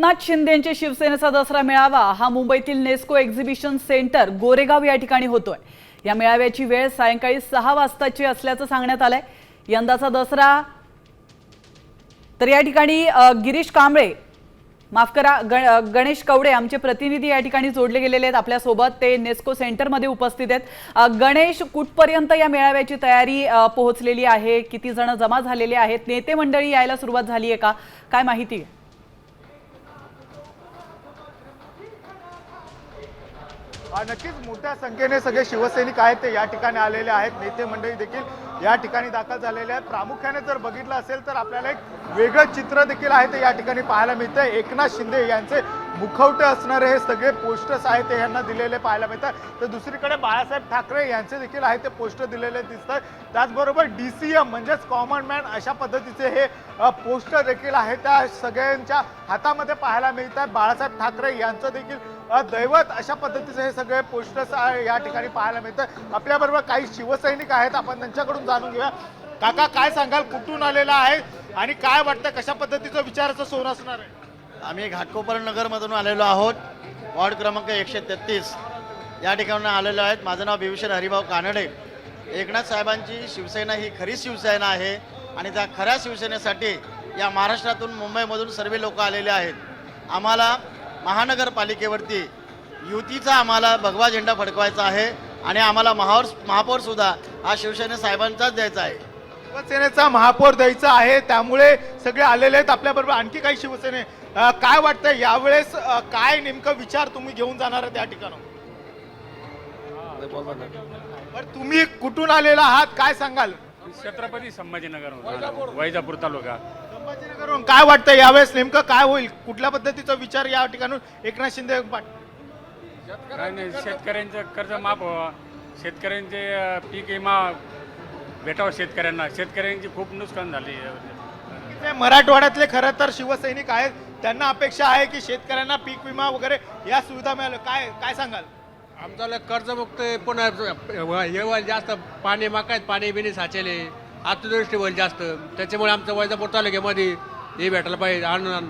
एकनाथ शिंदेंचे शिवसेनेचा दसरा मेळावा हा मुंबईतील नेस्को एक्झिबिशन सेंटर गोरेगाव या ठिकाणी होतोय। या मेळाव्याची वेळ सायंकाळी 6 वाजताची असल्याचं सांगण्यात आलंय। यंदाचा दसरा तर या ठिकाणी गिरीश कांबळे माफ करा गणेश कवडे आमचे प्रतिनिधी या ठिकाणी जोडले गेलेले आहेत आपल्या सोबत। ते नेस्को सेंटर मध्ये उपस्थित आहेत। गणेश, कुठपर्यंत या मेळाव्याची तयारी पोहोचलेली आहे? किती जण जमा झालेले आहेत? नेते मंडळी यायला सुरुवात झाली आहे का? काय माहिती आहे? नक्कीच मोठ्या संख्येने सगळे शिवसैनिक आहेत ते या ठिकाणी आलेले आहेत। नेते मंडळी देखील या ठिकाणी दाखल झालेले आहेत। प्रामुख्याने जर बघितलं असेल तर आपल्याला एक वेगळं चित्र देखील आहे ते या ठिकाणी पाहायला मिळतंय। एकनाथ शिंदे यांचे मुखवटे असणारे हे सगळे पोस्टर्स आहेत ते यांना दिलेले पाहायला मिळतात। तर दुसरीकडे बाळासाहेब ठाकरे यांचे देखील आहे ते पोस्टर दिलेले दिसतात। त्याचबरोबर DCM म्हणजेच कॉमन मॅन अशा पद्धतीचे हे पोस्टर देखील आहेत त्या सगळ्यांच्या हातामध्ये पाहायला मिळतात। बाळासाहेब ठाकरे यांचं देखील दैवत अशा पद्धतीचे हे सगळे पोस्टर्स या ठिकाणी पाहायला मिळतात। आपल्याबरोबर काही शिवसैनिक आहेत, आपण त्यांच्याकडून जाणून घेऊया। काका, काय सांगाल, कुठून आलेला आहे आणि काय वाटतं कशा पद्धतीचं विचाराचं सोन असणार आहे? आम्ही घाटकोपर नगरमधून आलेलो आहोत। वॉर्ड क्रमांक 133 या ठिकाणी आलेलो आहेत। माझं नाव भीमसेन हरिभाऊ कानडे। एकनाथ साहेबांची शिवसेना ही खरी शिवसेना आहे आणि त्या खऱ्या शिवसेनेसाठी या महाराष्ट्रातून मुंबईमधून सर्व लोक आलेले आहेत। आम्हाला महानगरपालिकेवरती युतीचा आम्हाला भगवा झेंडा फडकवायचा आहे आणि आम्हाला महापौर सुद्धा हा शिवसेना साहेबांचाच द्यायचा आहे। शिवसेनेचा महापौर द्यायचा आहे, त्यामुळे सगळे आलेले आहेत। आपल्याबरोबर आणखी काही शिवसेने, काय वाटतं यावेळेस काय नेमकं विचार तुम्ही घेऊन जाणार आहे त्या ठिकाणी? बरं, तुम्ही कुठून आलेला आहात, काय सांगाल? छत्रपती संभाजीनगर, वैजापूर तालुका। संभाजीनगरहून काय वाटतं यावेळेस नेमकं काय होईल? कुठल्या पद्धतीचा विचार या ठिकाणी एकनाथ शिंदे काय नाही, शेतकऱ्यांचं कर्ज माफ व्हावं, शेतकऱ्यांचे पीक विमा भेटावं शेतकऱ्यांना। शेतकऱ्यांची खूप नुकसान झाली। मराठवाड्यातले खरं तर शिवसैनिक आहेत, त्यांना अपेक्षा आहे की शेतकऱ्यांना पीक विमा वगैरे या सुविधा मिळाल्या। काय सांगाल? आमच्याला कर्जमुक्त पुन्हा हे होईल, जास्त पाणी मागायत, पाणी बिणी साचेले, अतिवृष्टी होईल जास्त, त्याच्यामुळे आमचं वैजापूर तालुक्यामध्ये हे भेटायला पाहिजे अनुदान।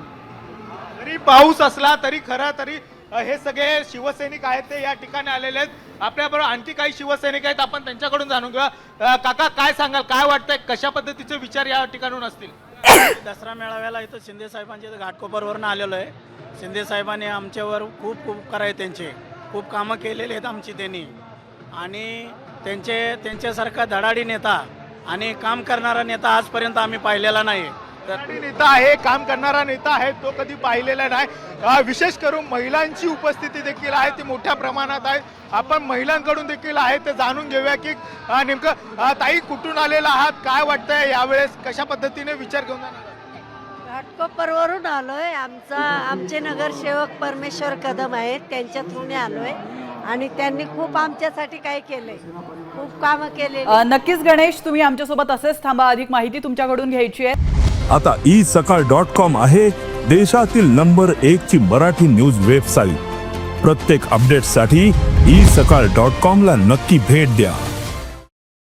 जरी पाऊस असला तरी खरं तरी हे सगळे शिवसैनिक आहेत ते या ठिकाणी आलेले आहेत। आपल्याबरोबर आणखी काही शिवसैनिक आहेत, आपण त्यांच्याकडून जाणून घेऊया। काका, काय सांगाल, काय वाटतंय कशा पद्धतीचे विचार या ठिकाणून असतील? दसरा मेळाव्याला इथं शिंदे साहेबांच्या घाटकोपरवरून आलेलो आहे। शिंदे साहेबांनी आमच्यावर खूप उपकार आहे, त्यांचे खूप कामं केलेले आहेत आमची त्यांनी, आणि त्यांच्यासारखा धडाडी नेता आणि काम करणारा नेता आजपर्यंत आम्ही पाहिलेला नाही। नेता आहे, काम करणारा नेता आहे, तो कधी पाहिलेला नाही। विशेष करून महिलांची उपस्थिती देखील आहे ती मोठ्या प्रमाणात आहे। आपण महिलांकडून देखील आहे ते जाणून घेऊया की नेमकं ताई कुठून आलेला आहात, काय वाटतंय यावेळेस कशा पद्धतीने विचार घेऊन जाणार? घाटकोपरवरून आलोय। आमचे नगरसेवक परमेश्वर कदम आहेत, त्यांच्या थ्रूने आलोय आणि त्यांनी खूप आमच्यासाठी काय केलंय, खूप कामं केले। नक्कीच गणेश, तुम्ही आमच्यासोबत असेच थांबा, अधिक माहिती तुमच्याकडून घ्यायची आहे। आता isakal.com आहे देशातील नंबर 1 ची मराठी न्यूज वेबसाईट। प्रत्येक अपडेटसाठी isakal.com ला नक्की भेट द्या।